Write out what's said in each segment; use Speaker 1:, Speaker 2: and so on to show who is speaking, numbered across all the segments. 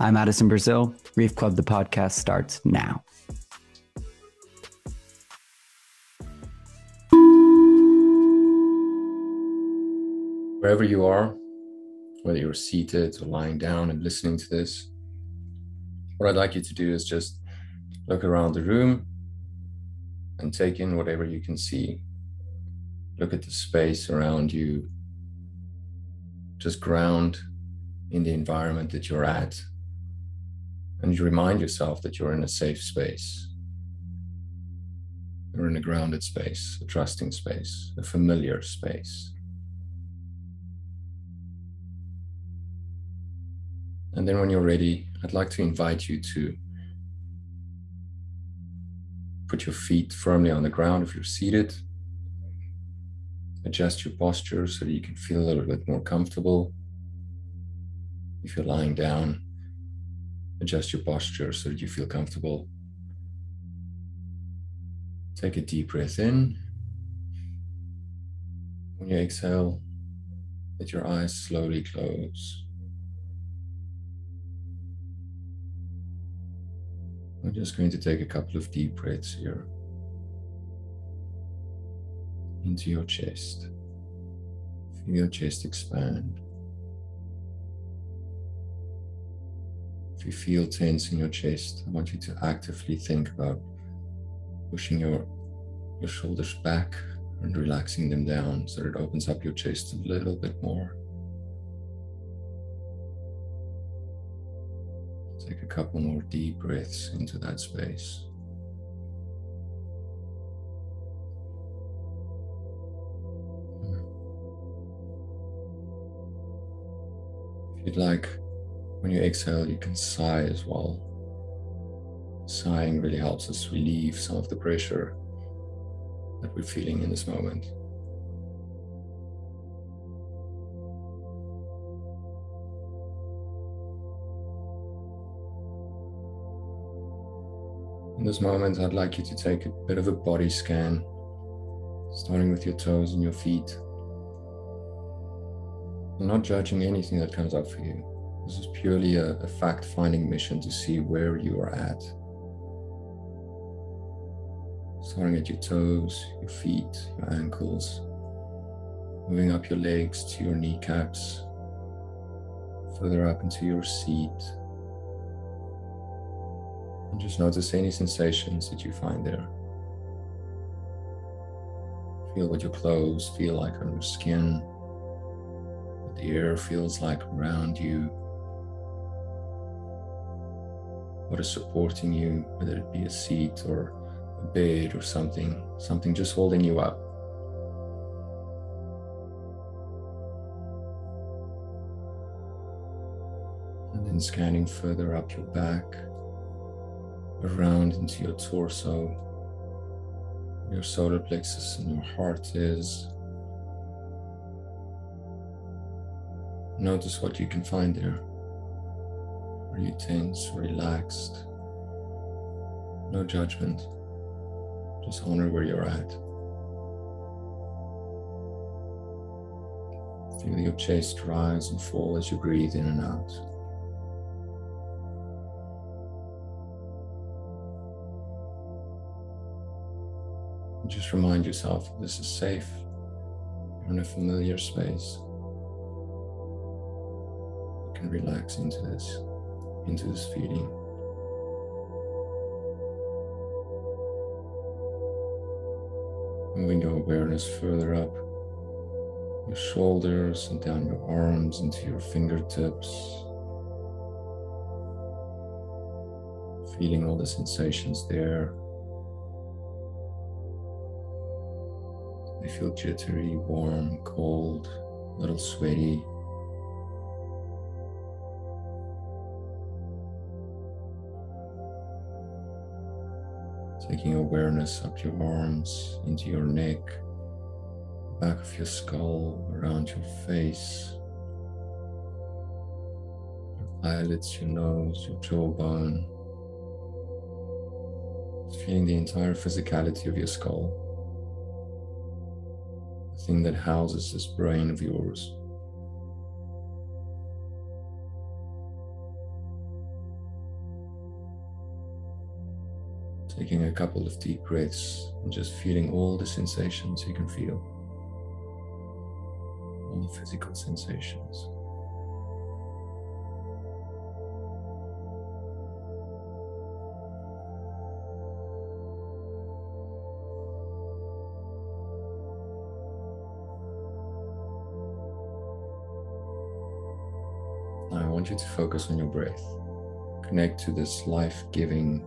Speaker 1: I'm Addison, Brazil. Reef Club, the podcast, starts now.
Speaker 2: Wherever you are, whether you're seated or lying down and listening to this, what I'd like you to do is just look around the room and take in whatever you can see. Look at the space around you. Just ground in the environment that you're at. And you remind yourself that you're in a safe space. You're in a grounded space, a trusting space, a familiar space. And then when you're ready, I'd like to invite you to put your feet firmly on the ground if you're seated. Adjust your posture so that you can feel a little bit more comfortable. If you're lying down, adjust your posture so that you feel comfortable. Take a deep breath in. When you exhale, let your eyes slowly close. We're just going to take a couple of deep breaths here into your chest. Feel your chest expand. If you feel tense in your chest, I want you to actively think about pushing your shoulders back and relaxing them down so that it opens up your chest a little bit more. Take a couple more deep breaths into that space. If you'd like, when you exhale, you can sigh as well. Sighing really helps us relieve some of the pressure that we're feeling in this moment. In this moment, I'd like you to take a bit of a body scan, starting with your toes and your feet. I'm not judging anything that comes up for you. This is purely a fact-finding mission to see where you are at. Starting at your toes, your feet, your ankles, moving up your legs to your kneecaps, further up into your seat. And just notice any sensations that you find there. Feel what your clothes feel like on your skin, what the air feels like around you, what is supporting you, whether it be a seat or a bed or something just holding you up. And then scanning further up your back, around into your torso, your solar plexus and your heart is. Notice what you can find there. Are you tense or relaxed? No judgment. Just honor where you're at. Feel your chest rise and fall as you breathe in and out. And just remind yourself that this is safe. You're in a familiar space. You can relax into this feeling. Moving your awareness further up your shoulders and down your arms into your fingertips. Feeling all the sensations there. They feel jittery, warm, cold, a little sweaty. Taking awareness up your arms, into your neck, back of your skull, around your face, your eyelids, your nose, your jawbone. Just feeling the entire physicality of your skull, the thing that houses this brain of yours. Taking a couple of deep breaths and just feeling all the sensations you can feel, all the physical sensations. Now I want you to focus on your breath. Connect to this life-giving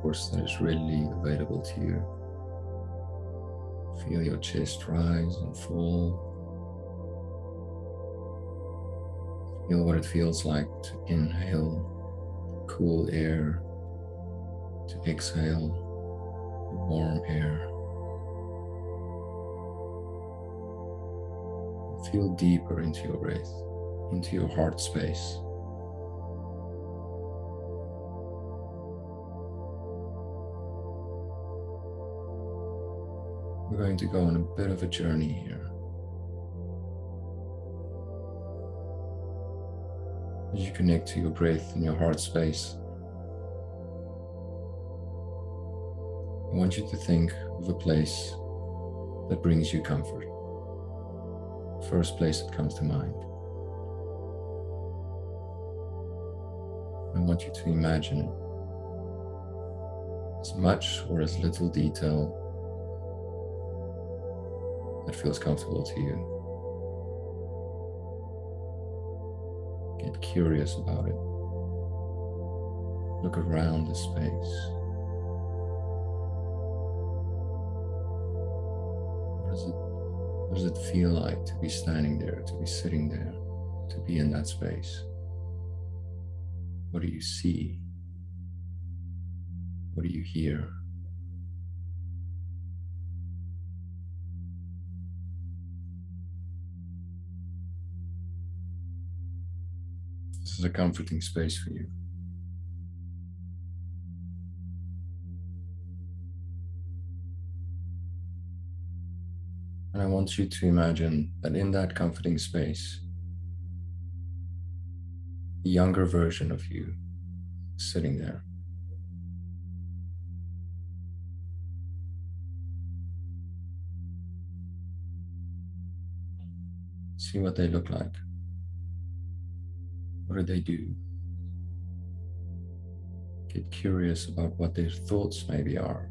Speaker 2: force that is readily available to you. Feel your chest rise and fall. Feel what it feels like to inhale cool air, to exhale warm air. Feel deeper into your breath, into your heart space. We're going to go on a bit of a journey here. As you connect to your breath and your heart space, I want you to think of a place that brings you comfort. The first place that comes to mind. I want you to imagine it. As much or as little detail that feels comfortable to you. Get curious about it. Look around the space. What does it feel like to be standing there, to be sitting there, to be in that space? What do you see? What do you hear? This is a comforting space for you. And I want you to imagine that in that comforting space, the younger version of you is sitting there. See what they look like. What do they do? Get curious about what their thoughts maybe are.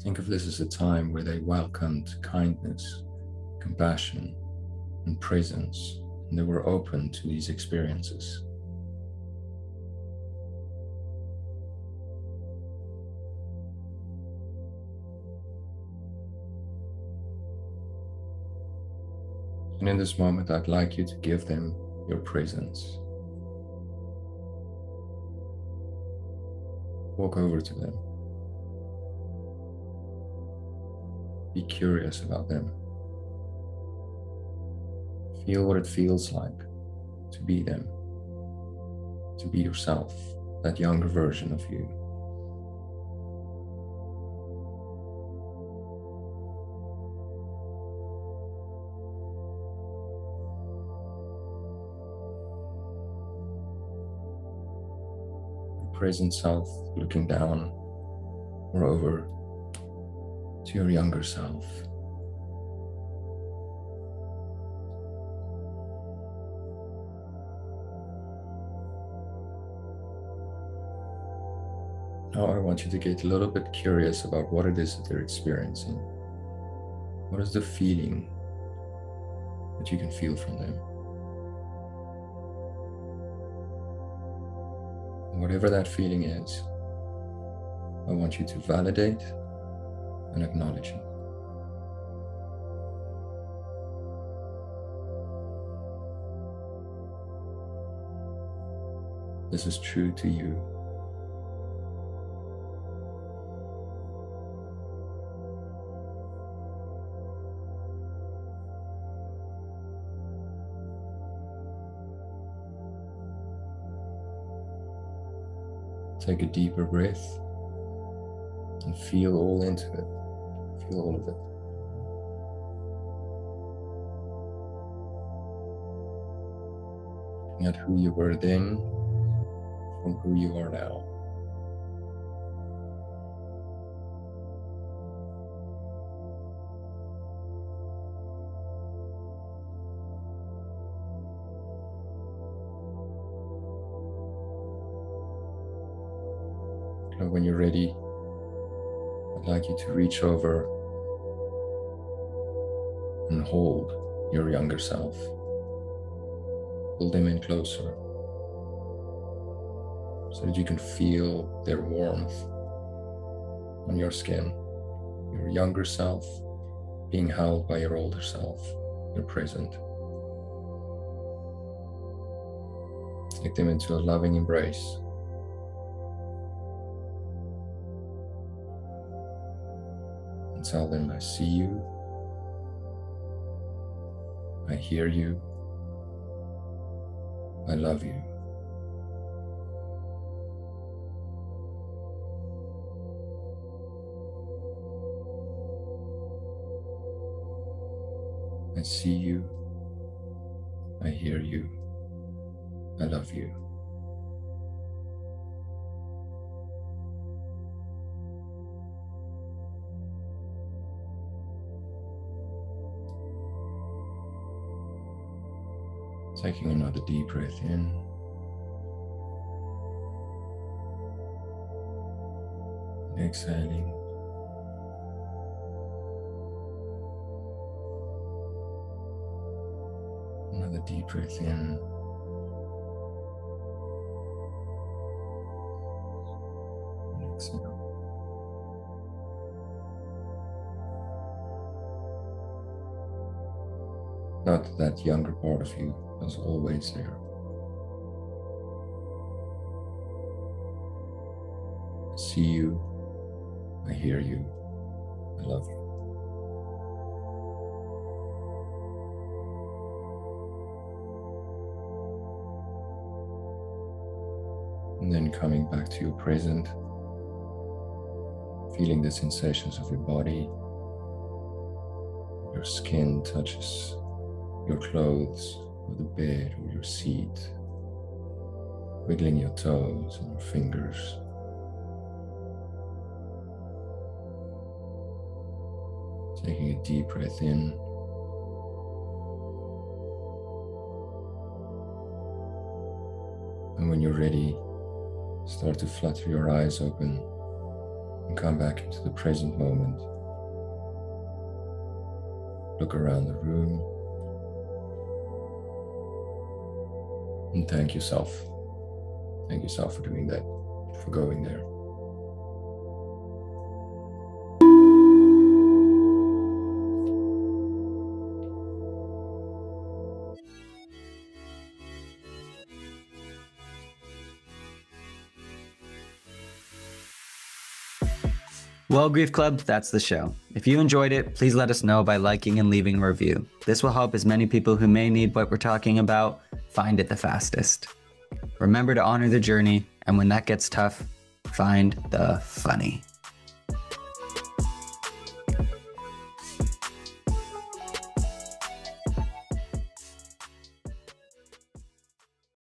Speaker 2: Think of this as a time where they welcomed kindness, compassion, and presence, and they were open to these experiences. And in this moment, I'd like you to give them your presence. Walk over to them. Be curious about them. Feel what it feels like to be them, to be yourself, that younger version of you. Your present self looking down or over to your younger self. Now I want you to get a little bit curious about what it is that they're experiencing. What is the feeling that you can feel from them? And whatever that feeling is, I want you to validate and acknowledge it. This is true to you. Take a deeper breath and feel all into it. Feel all of it. Looking at who you were then from who you are now. And when you're ready, I'd like you to reach over and hold your younger self. Pull them in closer so that you can feel their warmth on your skin. Your younger self being held by your older self, your present. Take them into a loving embrace. And tell them, I see you, I hear you, I love you. I see you, I hear you, I love you. Taking another deep breath in. And exhaling. Another deep breath in. And exhale. Not that younger part of you is always there. I see you, I hear you, I love you. And then coming back to your present, feeling the sensations of your body. Your skin touches your clothes or the bed or your seat, wiggling your toes and your fingers. Taking a deep breath in. And when you're ready, start to flutter your eyes open and come back into the present moment. Look around the room and thank yourself. Thank yourself for doing that, for going there.
Speaker 1: Well, Grief Club, that's the show. If you enjoyed it, please let us know by liking and leaving a review. This will help as many people who may need what we're talking about find it the fastest. Remember to honor the journey, and when that gets tough, find the funny.